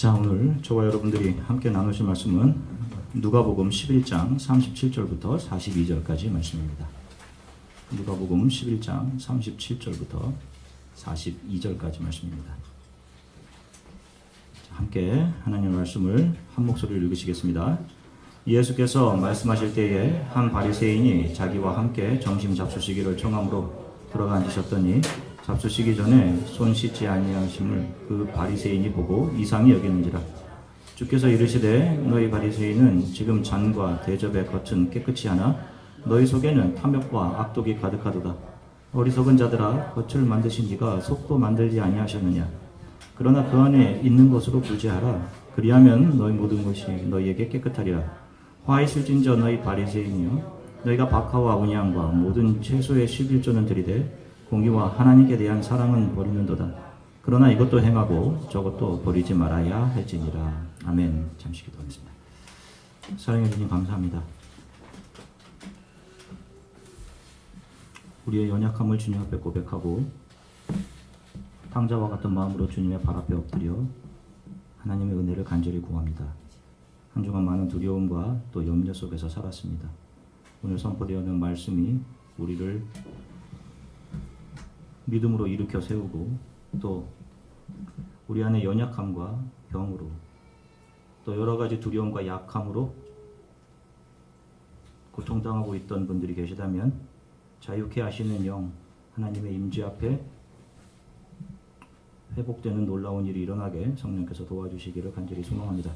자, 오늘 저와 여러분들이 함께 나누실 말씀은 누가복음 11장 37절부터 42절까지 말씀입니다. 누가복음 11장 37절부터 42절까지 말씀입니다. 자, 함께 하나님의 말씀을 한 목소리로 읽으시겠습니다. 예수께서 말씀하실 때에 한 바리새인이 자기와 함께 점심 잡수시기를 청함으로 들어가 앉으셨더니 잡수시기 전에 손 씻지 아니하심을 그 바리새인이 보고 이상히 여기는지라. 주께서 이르시되 너희 바리새인은 지금 잔과 대접의 겉은 깨끗이 하나 너희 속에는 탐욕과 악독이 가득하도다. 어리석은 자들아, 겉을 만드신 이가 속도 만들지 아니하셨느냐. 그러나 그 안에 있는 것으로 구제하라. 그리하면 너희 모든 것이 너희에게 깨끗하리라. 화 있을진저 너희 바리새인이여, 너희가 박하와 온양과 모든 채소의 11조는 들이되 공의와 하나님께 대한 사랑은 버리는도다. 그러나 이것도 행하고 저것도 버리지 말아야 할지니라. 아멘. 잠시 기도하겠습니다. 사랑해 주님 감사합니다. 우리의 연약함을 주님 앞에 고백하고 탕자와 같은 마음으로 주님의 발 앞에 엎드려 하나님의 은혜를 간절히 구합니다. 한 주간 많은 두려움과 또 염려 속에서 살았습니다. 오늘 선포되어는 말씀이 우리를 믿음으로 일으켜 세우고 또 우리 안에 연약함과 병으로 또 여러 가지 두려움과 약함으로 고통당하고 있던 분들이 계시다면 자유케 하시는 영 하나님의 임재 앞에 회복되는 놀라운 일이 일어나게 성령께서 도와주시기를 간절히 소망합니다.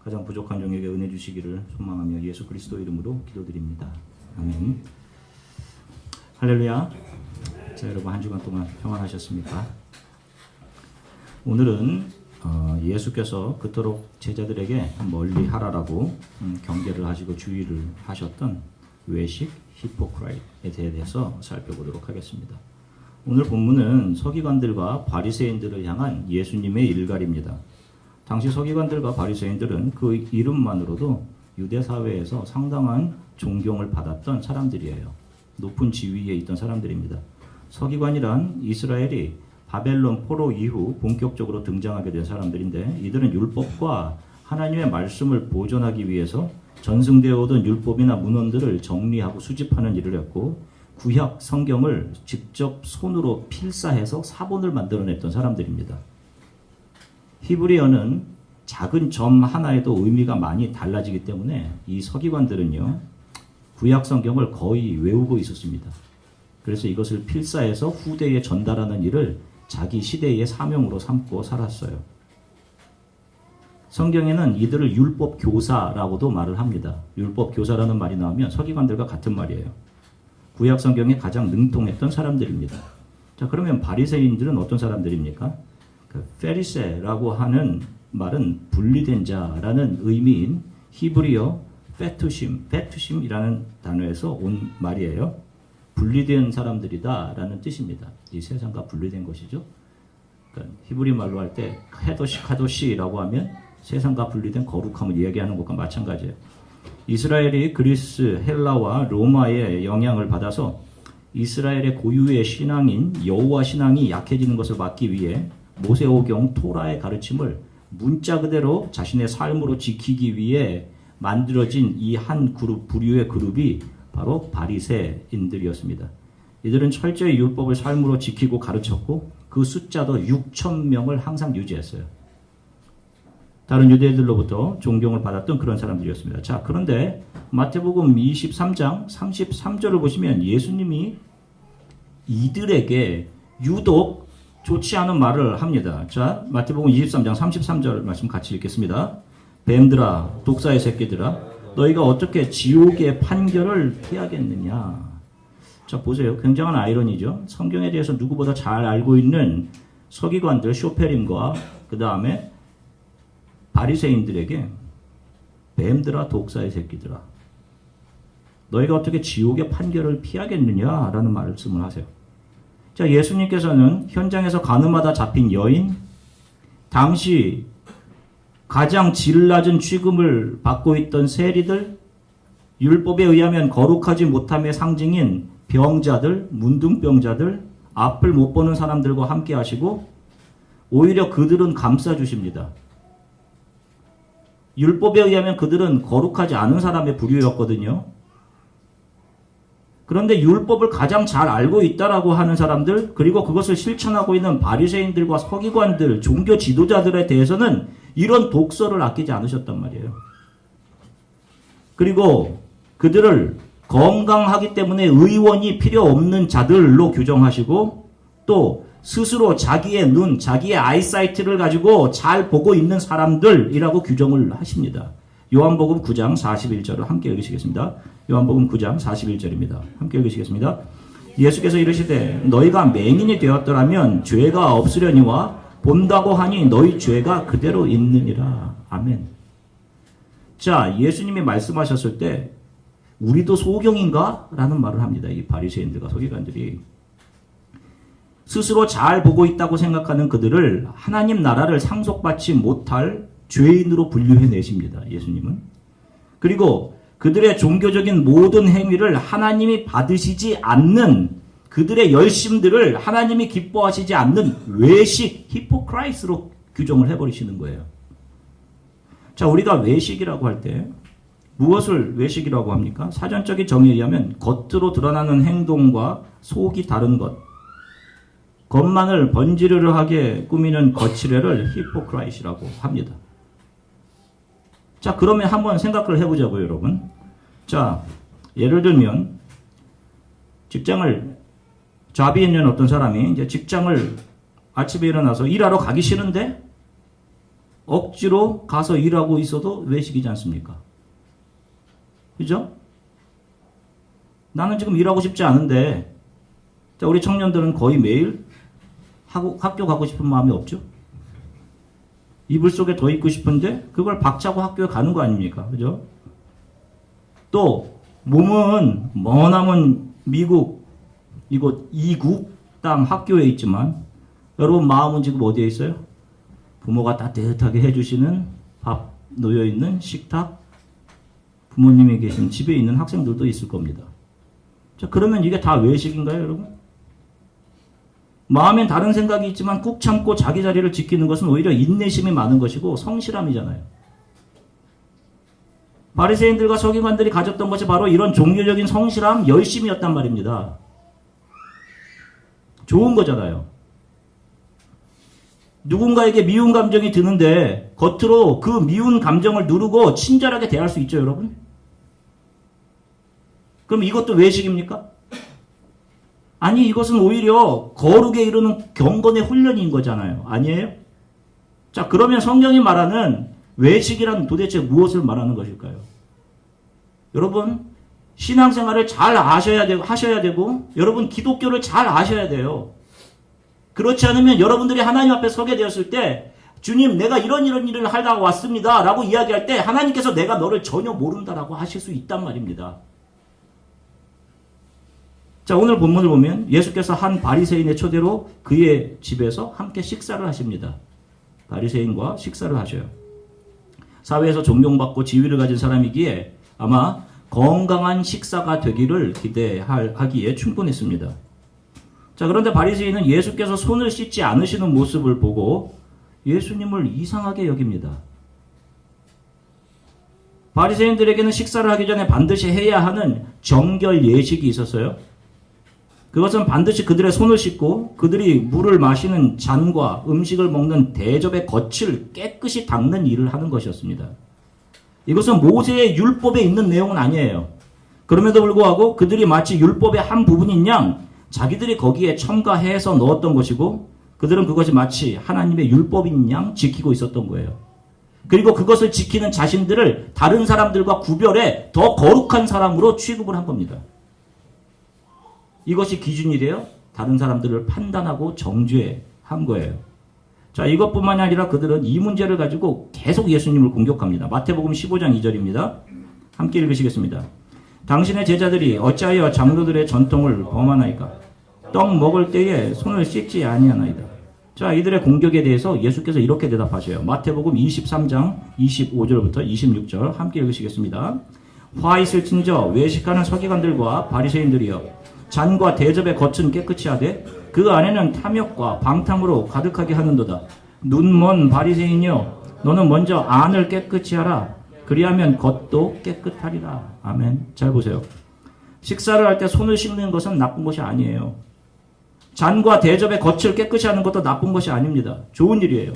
가장 부족한 종에게 은혜 주시기를 소망하며 예수 그리스도 이름으로 기도드립니다. 아멘. 할렐루야. 자, 여러분 한 주간 동안 평안하셨습니까? 오늘은 예수께서 그토록 제자들에게 멀리 하라라고 경계를 하시고 주의를 하셨던 외식, 히포크라이트에 대해서 살펴보도록 하겠습니다. 오늘 본문은 서기관들과 바리새인들을 향한 예수님의 일갈입니다. 당시 서기관들과 바리새인들은 그 이름만으로도 유대 사회에서 상당한 존경을 받았던 사람들이에요. 높은 지위에 있던 사람들입니다. 서기관이란 이스라엘이 바벨론 포로 이후 본격적으로 등장하게 된 사람들인데, 이들은 율법과 하나님의 말씀을 보존하기 위해서 전승되어 오던 율법이나 문헌들을 정리하고 수집하는 일을 했고, 구약 성경을 직접 손으로 필사해서 사본을 만들어냈던 사람들입니다. 히브리어는 작은 점 하나에도 의미가 많이 달라지기 때문에 이 서기관들은요, 구약 성경을 거의 외우고 있었습니다. 그래서 이것을 필사해서 후대에 전달하는 일을 자기 시대의 사명으로 삼고 살았어요. 성경에는 이들을 율법 교사라고도 말을 합니다. 율법 교사라는 말이 나오면 서기관들과 같은 말이에요. 구약 성경에 가장 능통했던 사람들입니다. 자, 그러면 바리새인들은 어떤 사람들입니까? 그 페리세라고 하는 말은 분리된 자라는 의미인 히브리어 페투심이라는 단어에서 온 말이에요. 분리된 사람들이다 라는 뜻입니다. 이 세상과 분리된 것이죠. 그러니까 히브리 말로 할 때 카도시라고 하면 세상과 분리된 거룩함을 이야기하는 것과 마찬가지예요. 이스라엘이 그리스, 헬라와 로마의 영향을 받아서 이스라엘의 고유의 신앙인 여호와 신앙이 약해지는 것을 막기 위해 모세오경 토라의 가르침을 문자 그대로 자신의 삶으로 지키기 위해 만들어진 이 한 그룹, 부류의 그룹이 바로 바리새인들이었습니다. 이들은 철저히 율법을 삶으로 지키고 가르쳤고 그 숫자도 6,000명을 항상 유지했어요. 다른 유대인들로부터 존경을 받았던 그런 사람들이었습니다. 자, 그런데 마태복음 23장 33절을 보시면 예수님이 이들에게 유독 좋지 않은 말을 합니다. 자, 마태복음 23장 33절 말씀 같이 읽겠습니다. 뱀들아, 독사의 새끼들아, 너희가 어떻게 지옥의 판결을 피하겠느냐. 자, 보세요. 굉장한 아이러니죠. 성경에 대해서 누구보다 잘 알고 있는 서기관들 쇼페림과 그 다음에 바리새인들에게 뱀들아, 독사의 새끼들아, 너희가 어떻게 지옥의 판결을 피하겠느냐라는 말씀을 하세요. 자, 예수님께서는 현장에서 가늠하다 잡힌 여인, 당시 가장 질 낮은 취급을 받고 있던 세리들, 율법에 의하면 거룩하지 못함의 상징인 병자들, 문둥병자들, 앞을 못 보는 사람들과 함께 하시고 오히려 그들은 감싸주십니다. 율법에 의하면 그들은 거룩하지 않은 사람의 부류였거든요. 그런데 율법을 가장 잘 알고 있다라고 하는 사람들, 그리고 그것을 실천하고 있는 바리새인들과 서기관들, 종교 지도자들에 대해서는 이런 독서를 아끼지 않으셨단 말이에요. 그리고 그들을 건강하기 때문에 의원이 필요 없는 자들로 규정하시고, 또 스스로 자기의 눈, 자기의 아이사이트를 가지고 잘 보고 있는 사람들이라고 규정을 하십니다. 요한복음 9장 41절을 함께 읽으시겠습니다. 요한복음 9장 41절입니다. 함께 읽으시겠습니다. 예수께서 이르시되 너희가 맹인이 되었더라면 죄가 없으려니와 본다고 하니 너희 죄가 그대로 있느니라. 아멘. 자, 예수님이 말씀하셨을 때 우리도 소경인가? 라는 말을 합니다. 이 바리새인들과 서기관들이. 스스로 잘 보고 있다고 생각하는 그들을 하나님 나라를 상속받지 못할 죄인으로 분류해내십니다. 예수님은. 그리고 그들의 종교적인 모든 행위를 하나님이 받으시지 않는 그들의 열심들을 하나님이 기뻐하시지 않는 외식, 히포크라이스로 규정을 해버리시는 거예요. 자, 우리가 외식이라고 할 때 무엇을 외식이라고 합니까? 사전적인 정의에 의하면 겉으로 드러나는 행동과 속이 다른 것, 겉만을 번지르르하게 꾸미는 거칠애를 히포크라이시라고 합니다. 자, 그러면 한번 생각을 해보자고요, 여러분. 자, 예를 들면 직장을 잡이 있는 어떤 사람이 이제 직장을 아침에 일어나서 일하러 가기 싫은데 억지로 가서 일하고 있어도 외식이지 않습니까? 그죠? 나는 지금 일하고 싶지 않은데, 자, 우리 청년들은 거의 매일 학교 가고 싶은 마음이 없죠? 이불 속에 더 있고 싶은데 그걸 박차고 학교에 가는 거 아닙니까? 그죠? 또 몸은 머나먼 미국 이곳 이국 땅 학교에 있지만 여러분 마음은 지금 어디에 있어요? 부모가 따뜻하게 해주시는 밥 놓여있는 식탁, 부모님이 계신 집에 있는 학생들도 있을 겁니다. 자, 그러면 이게 다 외식인가요, 여러분? 마음엔 다른 생각이 있지만 꾹 참고 자기 자리를 지키는 것은 오히려 인내심이 많은 것이고 성실함이잖아요. 바리새인들과 서기관들이 가졌던 것이 바로 이런 종교적인 성실함, 열심이었단 말입니다. 좋은 거잖아요. 누군가에게 미운 감정이 드는데 겉으로 그 미운 감정을 누르고 친절하게 대할 수 있죠, 여러분? 그럼 이것도 외식입니까? 아니, 이것은 오히려 거룩에 이르는 경건의 훈련인 거잖아요. 아니에요? 자, 그러면 성경이 말하는 외식이란 도대체 무엇을 말하는 것일까요? 여러분, 신앙생활을 잘 하셔야 되고, 여러분 기독교를 잘 아셔야 돼요. 그렇지 않으면 여러분들이 하나님 앞에 서게 되었을 때, 주님, 내가 이런 일을 하다가 왔습니다. 라고 이야기할 때, 하나님께서 내가 너를 전혀 모른다라고 하실 수 있단 말입니다. 자, 오늘 본문을 보면 예수께서 한 바리새인의 초대로 그의 집에서 함께 식사를 하십니다. 바리새인과 식사를 하셔요. 사회에서 존경받고 지위를 가진 사람이기에 아마 건강한 식사가 되기를 기대하기에 충분했습니다. 자, 그런데 바리새인은 예수께서 손을 씻지 않으시는 모습을 보고 예수님을 이상하게 여깁니다. 바리새인들에게는 식사를 하기 전에 반드시 해야 하는 정결 예식이 있었어요. 그것은 반드시 그들의 손을 씻고 그들이 물을 마시는 잔과 음식을 먹는 대접의 겉을 깨끗이 닦는 일을 하는 것이었습니다. 이것은 모세의 율법에 있는 내용은 아니에요. 그럼에도 불구하고 그들이 마치 율법의 한 부분인 양 자기들이 거기에 첨가해서 넣었던 것이고 그들은 그것이 마치 하나님의 율법인 양 지키고 있었던 거예요. 그리고 그것을 지키는 자신들을 다른 사람들과 구별해 더 거룩한 사람으로 취급을 한 겁니다. 이것이 기준이래요. 다른 사람들을 판단하고 정죄한 거예요. 자, 이것뿐만이 아니라 그들은 이 문제를 가지고 계속 예수님을 공격합니다. 마태복음 15장 2절입니다. 함께 읽으시겠습니다. 당신의 제자들이 어찌하여 장로들의 전통을 범하나이까? 떡 먹을 때에 손을 씻지 아니하나이다. 자, 이들의 공격에 대해서 예수께서 이렇게 대답하셔요. 마태복음 23장 25절부터 26절 함께 읽으시겠습니다. 화 있을진저 외식하는 서기관들과 바리새인들이여, 잔과 대접의 겉은 깨끗이 하되 그 안에는 탐욕과 방탕으로 가득하게 하는도다. 눈먼 바리새인이여, 너는 먼저 안을 깨끗이 하라. 그리하면 겉도 깨끗하리라. 아멘. 잘 보세요. 식사를 할 때 손을 씻는 것은 나쁜 것이 아니에요. 잔과 대접의 겉을 깨끗이 하는 것도 나쁜 것이 아닙니다. 좋은 일이에요.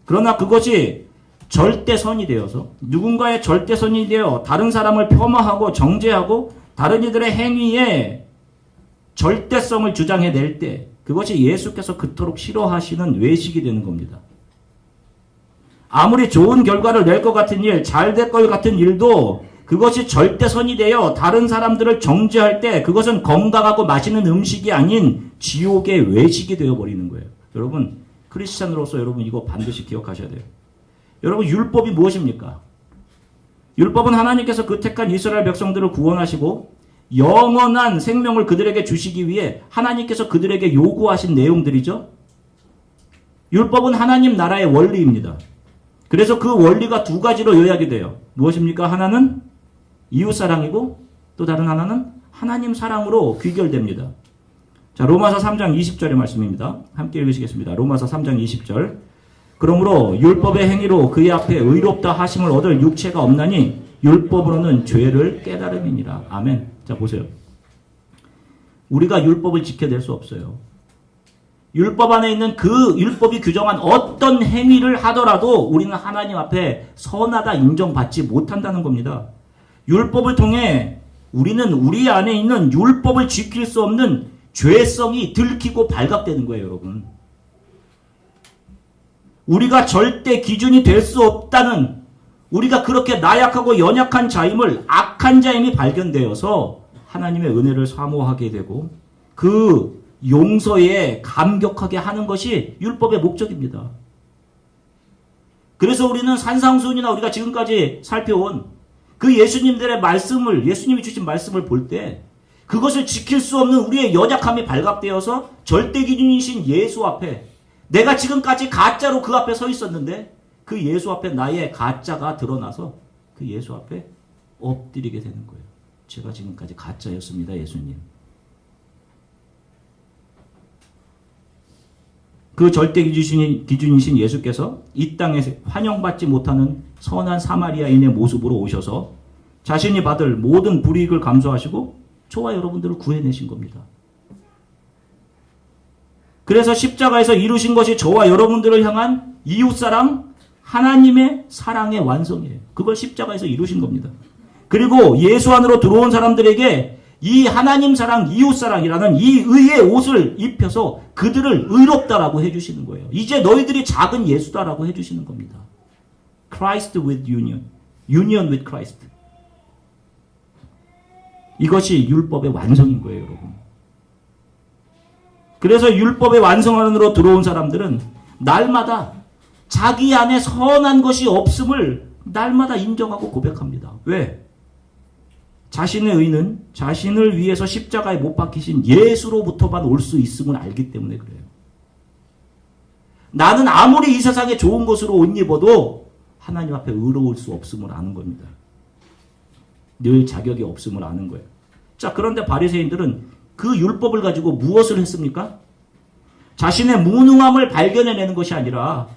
그러나 그것이 절대선이 되어서 누군가의 절대선이 되어 다른 사람을 폄하하고 정죄하고 다른 이들의 행위에 절대성을 주장해낼 때 그것이 예수께서 그토록 싫어하시는 외식이 되는 겁니다. 아무리 좋은 결과를 낼 것 같은 일, 잘 될 것 같은 일도 그것이 절대선이 되어 다른 사람들을 정죄할 때 그것은 건강하고 맛있는 음식이 아닌 지옥의 외식이 되어버리는 거예요. 여러분, 크리스찬으로서 여러분 이거 반드시 기억하셔야 돼요. 여러분, 율법이 무엇입니까? 율법은 하나님께서 그 택한 이스라엘 백성들을 구원하시고 영원한 생명을 그들에게 주시기 위해 하나님께서 그들에게 요구하신 내용들이죠. 율법은 하나님 나라의 원리입니다. 그래서 그 원리가 두 가지로 요약이 돼요. 무엇입니까? 하나는 이웃사랑이고 또 다른 하나는 하나님 사랑으로 귀결됩니다. 자, 로마서 3장 20절의 말씀입니다. 함께 읽으시겠습니다. 로마서 3장 20절. 그러므로 율법의 행위로 그의 앞에 의롭다 하심을 얻을 육체가 없나니 율법으로는 죄를 깨달음이니라. 아멘. 자, 보세요. 우리가 율법을 지켜낼 수 없어요. 율법 안에 있는 그 율법이 규정한 어떤 행위를 하더라도 우리는 하나님 앞에 선하다 인정받지 못한다는 겁니다. 율법을 통해 우리는 우리 안에 있는 율법을 지킬 수 없는 죄성이 들키고 발각되는 거예요, 여러분. 우리가 절대 기준이 될 수 없다는, 우리가 그렇게 나약하고 연약한 자임을, 악한 자임이 발견되어서 하나님의 은혜를 사모하게 되고 그 용서에 감격하게 하는 것이 율법의 목적입니다. 그래서 우리는 산상수훈이나 우리가 지금까지 살펴온 그 예수님들의 말씀을, 예수님이 주신 말씀을 볼 때 그것을 지킬 수 없는 우리의 연약함이 발각되어서 절대 기준이신 예수 앞에, 내가 지금까지 가짜로 그 앞에 서 있었는데 그 예수 앞에 나의 가짜가 드러나서 그 예수 앞에 엎드리게 되는 거예요. 제가 지금까지 가짜였습니다, 예수님. 그 절대 기준이신 예수께서 이 땅에 환영받지 못하는 선한 사마리아인의 모습으로 오셔서 자신이 받을 모든 불이익을 감수하시고 저와 여러분들을 구해내신 겁니다. 그래서 십자가에서 이루신 것이 저와 여러분들을 향한 이웃사랑, 하나님의 사랑의 완성이에요. 그걸 십자가에서 이루신 겁니다. 그리고 예수 안으로 들어온 사람들에게 이 하나님 사랑, 이웃 사랑이라는 이 의의 옷을 입혀서 그들을 의롭다라고 해주시는 거예요. 이제 너희들이 작은 예수다라고 해주시는 겁니다. Christ with union. Union with Christ. 이것이 율법의 완성인 거예요, 여러분. 그래서 율법의 완성 안으로 들어온 사람들은 날마다 자기 안에 선한 것이 없음을 날마다 인정하고 고백합니다. 왜? 자신의 의는 자신을 위해서 십자가에 못 박히신 예수로부터만 올 수 있음을 알기 때문에 그래요. 나는 아무리 이 세상에 좋은 것으로 옷 입어도 하나님 앞에 의로울 수 없음을 아는 겁니다. 늘 자격이 없음을 아는 거예요. 자, 그런데 바리새인들은 그 율법을 가지고 무엇을 했습니까? 자신의 무능함을 발견해내는 것이 아니라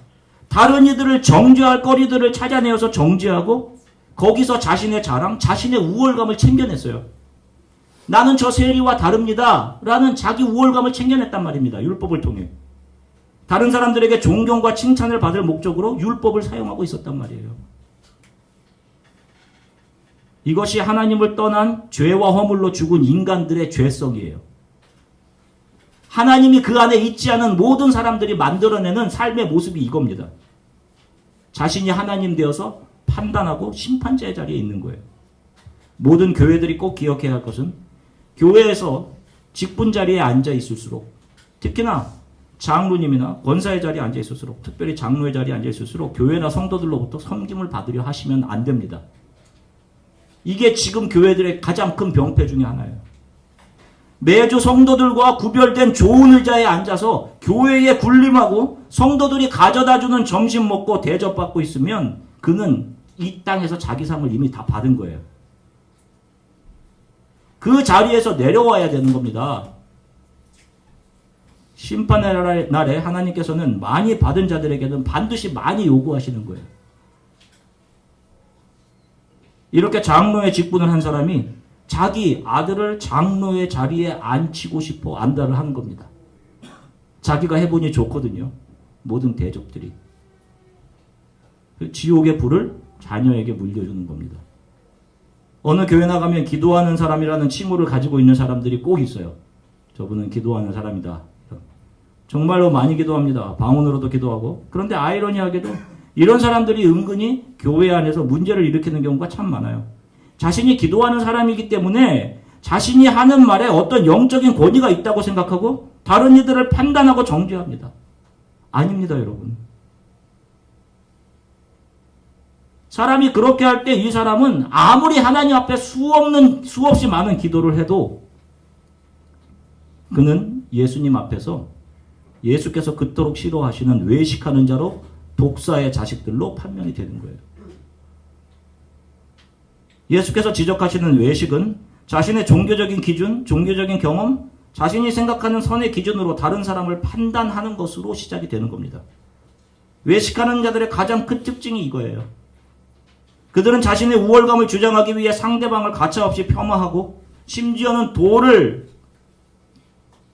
다른 이들을 정죄할 거리들을 찾아내어서 정죄하고 거기서 자신의 자랑, 자신의 우월감을 챙겨냈어요. 나는 저 세리와 다릅니다 라는 자기 우월감을 챙겨냈단 말입니다. 율법을 통해. 다른 사람들에게 존경과 칭찬을 받을 목적으로 율법을 사용하고 있었단 말이에요. 이것이 하나님을 떠난 죄와 허물로 죽은 인간들의 죄성이에요. 하나님이 그 안에 있지 않은 모든 사람들이 만들어내는 삶의 모습이 이겁니다. 자신이 하나님 되어서 판단하고 심판자의 자리에 있는 거예요. 모든 교회들이 꼭 기억해야 할 것은 교회에서 직분 자리에 앉아 있을수록, 특히나 장로님이나 권사의 자리에 앉아 있을수록, 특별히 장로의 자리에 앉아 있을수록 교회나 성도들로부터 섬김을 받으려 하시면 안 됩니다. 이게 지금 교회들의 가장 큰 병폐 중에 하나예요. 매주 성도들과 구별된 좋은 의자에 앉아서 교회에 군림하고 성도들이 가져다주는 점심 먹고 대접받고 있으면 그는 이 땅에서 자기 상을 이미 다 받은 거예요. 그 자리에서 내려와야 되는 겁니다. 심판의 날에 하나님께서는 많이 받은 자들에게는 반드시 많이 요구하시는 거예요. 이렇게 장로의 직분을 한 사람이 자기 아들을 장로의 자리에 앉히고 싶어 안달을 하는 겁니다. 자기가 해보니 좋거든요. 모든 대적들이. 지옥의 불을 자녀에게 물려주는 겁니다. 어느 교회 나가면 기도하는 사람이라는 칭호를 가지고 있는 사람들이 꼭 있어요. 저분은 기도하는 사람이다. 정말로 많이 기도합니다. 방언으로도 기도하고. 그런데 아이러니하게도 이런 사람들이 은근히 교회 안에서 문제를 일으키는 경우가 참 많아요. 자신이 기도하는 사람이기 때문에 자신이 하는 말에 어떤 영적인 권위가 있다고 생각하고 다른 이들을 판단하고 정죄합니다. 아닙니다, 여러분. 사람이 그렇게 할 때 이 사람은 아무리 하나님 앞에 수없이 많은 기도를 해도 그는 예수님 앞에서 예수께서 그토록 싫어하시는 외식하는 자로 독사의 자식들로 판명이 되는 거예요. 예수께서 지적하시는 외식은 자신의 종교적인 기준, 종교적인 경험, 자신이 생각하는 선의 기준으로 다른 사람을 판단하는 것으로 시작이 되는 겁니다. 외식하는 자들의 가장 큰 특징이 이거예요. 그들은 자신의 우월감을 주장하기 위해 상대방을 가차없이 폄하하고 심지어는 돌을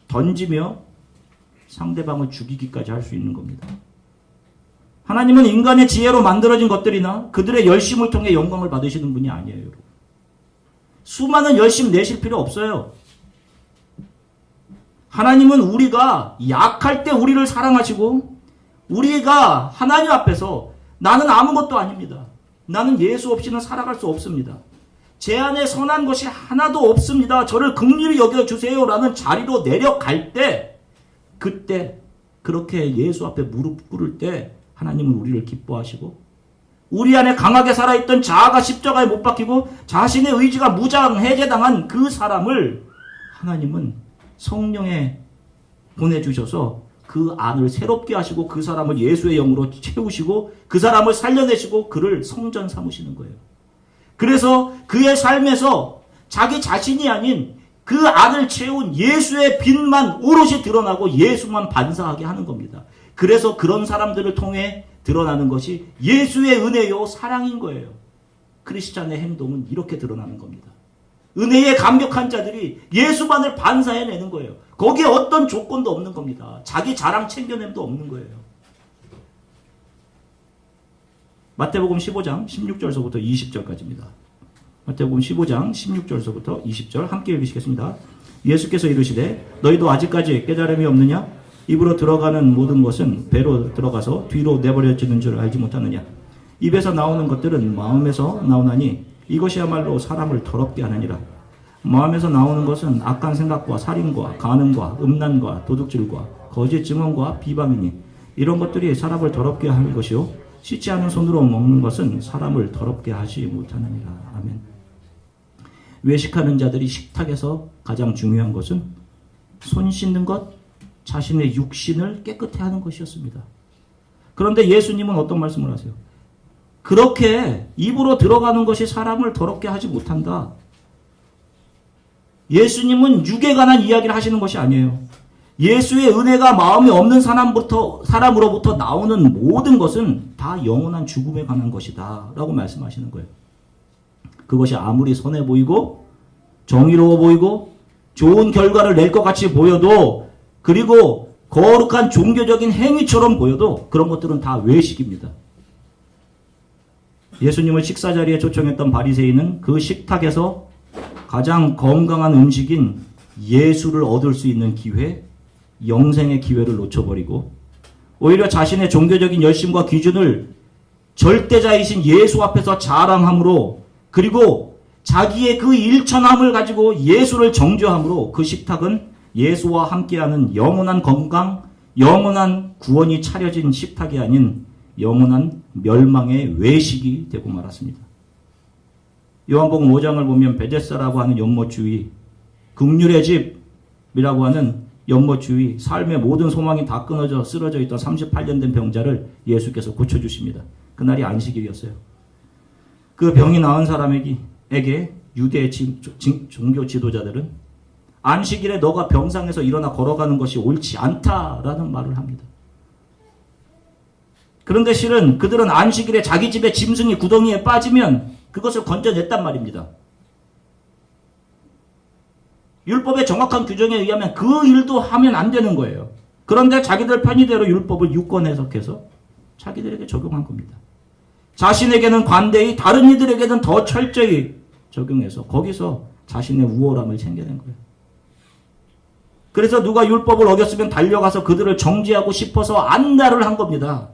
던지며 상대방을 죽이기까지 할 수 있는 겁니다. 하나님은 인간의 지혜로 만들어진 것들이나 그들의 열심을 통해 영광을 받으시는 분이 아니에요, 여러분. 수많은 열심 내실 필요 없어요. 하나님은 우리가 약할 때 우리를 사랑하시고 우리가 하나님 앞에서 나는 아무것도 아닙니다. 나는 예수 없이는 살아갈 수 없습니다. 제 안에 선한 것이 하나도 없습니다. 저를 긍휼히 여겨주세요라는 자리로 내려갈 때 그때 그렇게 예수 앞에 무릎 꿇을 때 하나님은 우리를 기뻐하시고 우리 안에 강하게 살아있던 자아가 십자가에 못 박히고 자신의 의지가 무장해제당한 그 사람을 하나님은 성령에 보내주셔서 그 안을 새롭게 하시고 그 사람을 예수의 영으로 채우시고 그 사람을 살려내시고 그를 성전 삼으시는 거예요. 그래서 그의 삶에서 자기 자신이 아닌 그 안을 채운 예수의 빛만 오롯이 드러나고 예수만 반사하게 하는 겁니다. 그래서 그런 사람들을 통해 드러나는 것이 예수의 은혜요 사랑인 거예요. 크리스찬의 행동은 이렇게 드러나는 겁니다. 은혜에 감격한 자들이 예수만을 반사해내는 거예요. 거기에 어떤 조건도 없는 겁니다. 자기 자랑 챙겨냄도 없는 거예요. 마태복음 15장 16절서부터 20절까지입니다. 마태복음 15장 16절서부터 20절 함께 읽으시겠습니다. 예수께서 이르시되 너희도 아직까지 깨달음이 없느냐? 입으로 들어가는 모든 것은 배로 들어가서 뒤로 내버려지는 줄 알지 못하느냐? 입에서 나오는 것들은 마음에서 나오나니 이것이야말로 사람을 더럽게 하느니라. 마음에서 나오는 것은 악한 생각과 살인과 간음과 음란과 도둑질과 거짓 증언과 비방이니 이런 것들이 사람을 더럽게 하는 것이요 씻지 않은 손으로 먹는 것은 사람을 더럽게 하지 못하느니라. 아멘. 외식하는 자들이 식탁에서 가장 중요한 것은 손 씻는 것, 자신의 육신을 깨끗해 하는 것이었습니다. 그런데 예수님은 어떤 말씀을 하세요? 그렇게 입으로 들어가는 것이 사람을 더럽게 하지 못한다. 예수님은 육에 관한 이야기를 하시는 것이 아니에요. 예수의 은혜가 마음이 없는 사람으로부터 나오는 모든 것은 다 영원한 죽음에 관한 것이다 라고 말씀하시는 거예요. 그것이 아무리 선해 보이고 정의로워 보이고 좋은 결과를 낼 것 같이 보여도 그리고 거룩한 종교적인 행위처럼 보여도 그런 것들은 다 외식입니다. 예수님을 식사 자리에 초청했던 바리새인은 그 식탁에서 가장 건강한 음식인 예수를 얻을 수 있는 기회, 영생의 기회를 놓쳐버리고 오히려 자신의 종교적인 열심과 기준을 절대자이신 예수 앞에서 자랑함으로 그리고 자기의 그 일천함을 가지고 예수를 정죄함으로 그 식탁은 예수와 함께하는 영원한 건강, 영원한 구원이 차려진 식탁이 아닌 영원한 멸망의 외식이 되고 말았습니다. 요한복음 5장을 보면 베데스다라고 하는 연못주의, 긍휼의 집이라고 하는 연못주의, 삶의 모든 소망이 다 끊어져 쓰러져 있던 38년 된 병자를 예수께서 고쳐주십니다. 그날이 안식일이었어요. 그 병이 나은 사람에게 유대의 종교 지도자들은 안식일에 너가 병상에서 일어나 걸어가는 것이 옳지 않다라는 말을 합니다. 그런데 실은 그들은 안식일에 자기 집에 짐승이 구덩이에 빠지면 그것을 건져냈단 말입니다. 율법의 정확한 규정에 의하면 그 일도 하면 안 되는 거예요. 그런데 자기들 편의대로 율법을 유권 해석해서 자기들에게 적용한 겁니다. 자신에게는 관대히 다른 이들에게는 더 철저히 적용해서 거기서 자신의 우월함을 챙겨낸 거예요. 그래서 누가 율법을 어겼으면 달려가서 그들을 정죄하고 싶어서 안달을 한 겁니다.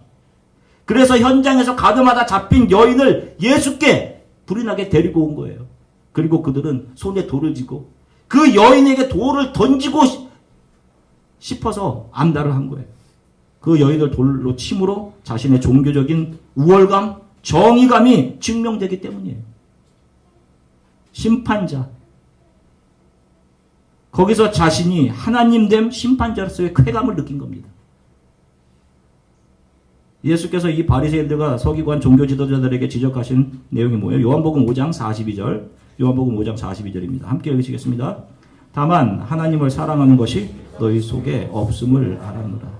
그래서 현장에서 가늠하다 잡힌 여인을 예수께 불이 나게 데리고 온 거예요. 그리고 그들은 손에 돌을 쥐고 그 여인에게 돌을 던지고 싶어서 안달을 한 거예요. 그 여인을 돌로 침으로 자신의 종교적인 우월감, 정의감이 증명되기 때문이에요. 심판자. 거기서 자신이 하나님 됨 심판자로서의 쾌감을 느낀 겁니다. 예수께서 이 바리새인들과 서기관 종교 지도자들에게 지적하신 내용이 뭐예요? 요한복음 5장 42절. 요한복음 5장 42절입니다. 함께 읽으시겠습니다. 다만 하나님을 사랑하는 것이 너희 속에 없음을 알아노라.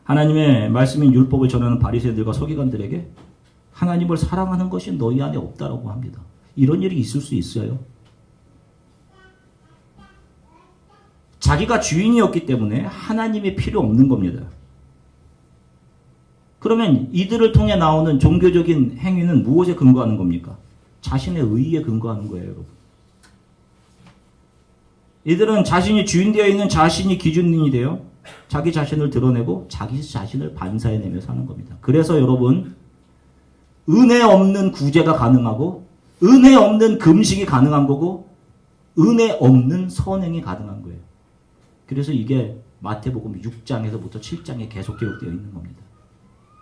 하나님의 말씀인 율법을 전하는 바리새인들과 서기관들에게 하나님을 사랑하는 것이 너희 안에 없다라고 합니다. 이런 일이 있을 수 있어요. 자기가 주인이었기 때문에 하나님이 필요 없는 겁니다. 그러면 이들을 통해 나오는 종교적인 행위는 무엇에 근거하는 겁니까? 자신의 의의에 근거하는 거예요, 여러분. 이들은 자신이 주인되어 있는 자신이 기준이 되어 자기 자신을 드러내고 자기 자신을 반사해내며 사는 겁니다. 그래서 여러분, 은혜 없는 구제가 가능하고 은혜 없는 금식이 가능한 거고 은혜 없는 선행이 가능한 거예요. 그래서 이게 마태복음 6장에서부터 7장에 계속 기록되어 있는 겁니다.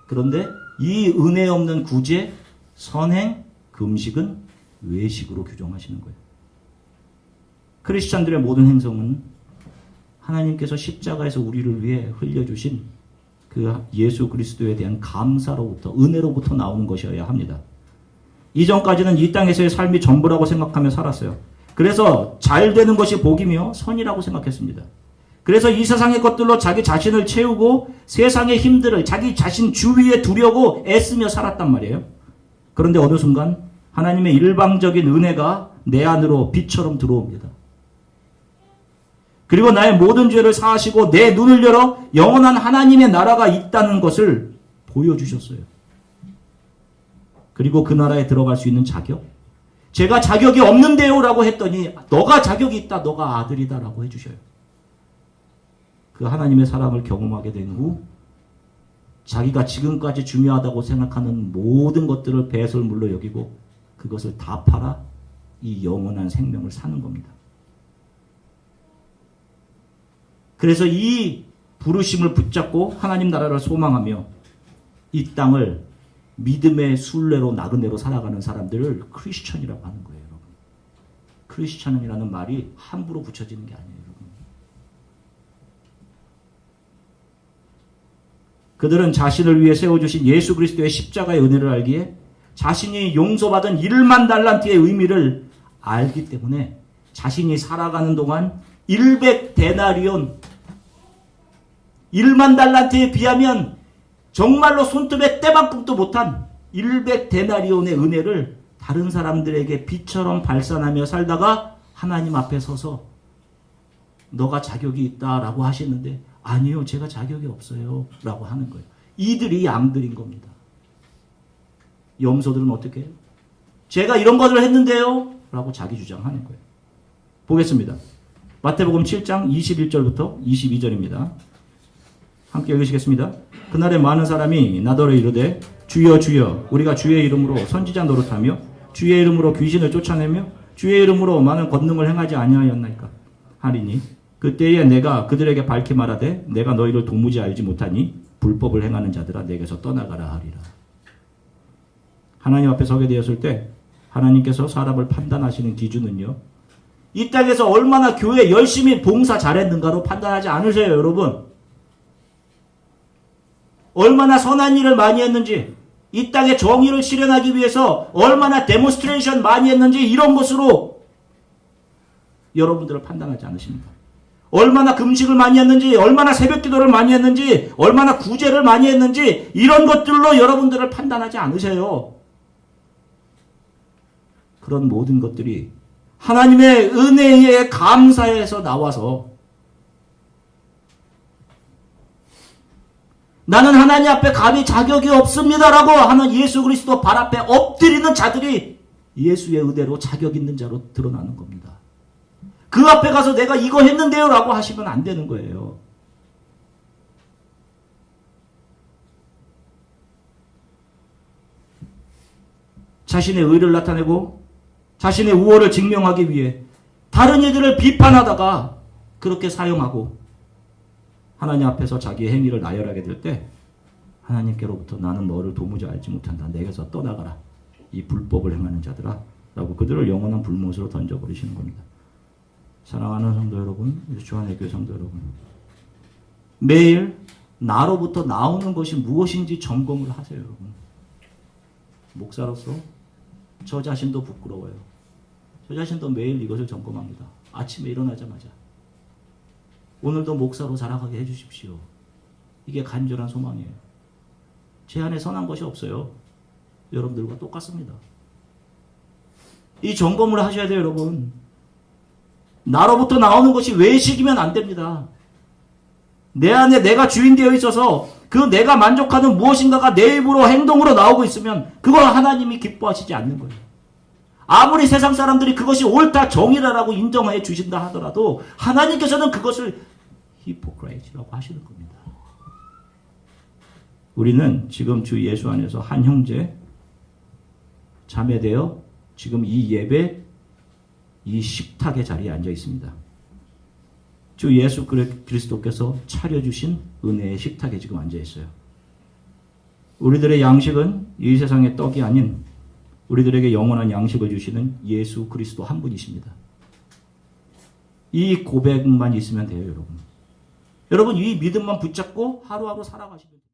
그런데 이 은혜 없는 구제, 선행, 금식은 외식으로 규정하시는 거예요. 크리스찬들의 모든 행성은 하나님께서 십자가에서 우리를 위해 흘려주신 그 예수 그리스도에 대한 감사로부터, 은혜로부터 나오는 것이어야 합니다. 이전까지는 이 땅에서의 삶이 전부라고 생각하며 살았어요. 그래서 잘 되는 것이 복이며 선이라고 생각했습니다. 그래서 이 세상의 것들로 자기 자신을 채우고 세상의 힘들을 자기 자신 주위에 두려고 애쓰며 살았단 말이에요. 그런데 어느 순간 하나님의 일방적인 은혜가 내 안으로 빛처럼 들어옵니다. 그리고 나의 모든 죄를 사하시고 내 눈을 열어 영원한 하나님의 나라가 있다는 것을 보여주셨어요. 그리고 그 나라에 들어갈 수 있는 자격? 제가 자격이 없는데요 라고 했더니 너가 자격이 있다, 너가 아들이다 라고 해주셔요. 그 하나님의 사랑을 경험하게 된 후 자기가 지금까지 중요하다고 생각하는 모든 것들을 배설물로 여기고 그것을 다 팔아 이 영원한 생명을 사는 겁니다. 그래서 이 부르심을 붙잡고 하나님 나라를 소망하며 이 땅을 믿음의 순례로 나그네로 살아가는 사람들을 크리스천이라고 하는 거예요. 여러분. 크리스천이라는 말이 함부로 붙여지는 게 아니에요. 여러분. 그들은 자신을 위해 세워주신 예수 그리스도의 십자가의 은혜를 알기에 자신이 용서받은 1만 달란트의 의미를 알기 때문에 자신이 살아가는 동안 100데나리온 1만 달란트에 비하면 정말로 손톱에 때만큼도 못한 100데나리온의 은혜를 다른 사람들에게 빛처럼 발산하며 살다가 하나님 앞에 서서 너가 자격이 있다라고 하시는데 아니요, 제가 자격이 없어요 라고 하는 거예요. 이들이 양들인 겁니다. 염소들은 어떻게 해요? 제가 이런 것을 했는데요 라고 자기 주장하는 거예요. 보겠습니다. 마태복음 7장 21절부터 22절입니다. 함께 읽으시겠습니다. 그날에 많은 사람이 나더러 이르되 주여 주여 우리가 주의 이름으로 선지자 노릇하며 주의 이름으로 귀신을 쫓아내며 주의 이름으로 많은 권능을 행하지 아니하였나이까 하리니 그때에 내가 그들에게 밝히 말하되 내가 너희를 도무지 알지 못하니 불법을 행하는 자들아 내게서 떠나가라 하리라. 하나님 앞에 서게 되었을 때 하나님께서 사람을 판단하시는 기준은요, 이 땅에서 얼마나 교회 열심히 봉사 잘했는가로 판단하지 않으세요. 여러분, 얼마나 선한 일을 많이 했는지, 이 땅의 정의를 실현하기 위해서 얼마나 데몬스트레이션 많이 했는지, 이런 것으로 여러분들을 판단하지 않으십니까? 얼마나 금식을 많이 했는지, 얼마나 새벽 기도를 많이 했는지, 얼마나 구제를 많이 했는지 이런 것들로 여러분들을 판단하지 않으세요. 그런 모든 것들이 하나님의 은혜에 감사해서 나와서 나는 하나님 앞에 감히 자격이 없습니다라고 하는 예수 그리스도 발 앞에 엎드리는 자들이 예수의 의대로 자격 있는 자로 드러나는 겁니다. 그 앞에 가서 내가 이거 했는데요 라고 하시면 안 되는 거예요. 자신의 의를 나타내고 자신의 우월을 증명하기 위해 다른 이들을 비판하다가 그렇게 사용하고 하나님 앞에서 자기의 행위를 나열하게 될 때 하나님께로부터 나는 너를 도무지 알지 못한다. 내게서 떠나가라. 이 불법을 행하는 자들아 라고 그들을 영원한 불못으로 던져버리시는 겁니다. 사랑하는 성도 여러분, 주안의 교회 성도 여러분, 매일 나로부터 나오는 것이 무엇인지 점검을 하세요. 여러분. 목사로서 저 자신도 부끄러워요. 저 자신도 매일 이것을 점검합니다. 아침에 일어나자마자 오늘도 목사로 자라가게 해주십시오. 이게 간절한 소망이에요. 제 안에 선한 것이 없어요. 여러분들과 똑같습니다. 이 점검을 하셔야 돼요, 여러분. 나로부터 나오는 것이 외식이면 안 됩니다. 내 안에 내가 주인 되어 있어서 그 내가 만족하는 무엇인가가 내 입으로 행동으로 나오고 있으면 그걸 하나님이 기뻐하시지 않는 거예요. 아무리 세상 사람들이 그것이 옳다 정의라고 인정해 주신다 하더라도 하나님께서는 그것을 히포크레이트라고 하시는 겁니다. 우리는 지금 주 예수 안에서 한 형제 자매되어 지금 이 예배 이 식탁의 자리에 앉아 있습니다. 주 예수 그리스도께서 차려주신 은혜의 식탁에 지금 앉아 있어요. 우리들의 양식은 이 세상의 떡이 아닌 우리들에게 영원한 양식을 주시는 예수 그리스도 한 분이십니다. 이 고백만 있으면 돼요, 여러분. 여러분 이 믿음만 붙잡고 하루하루 살아가시면 돼요.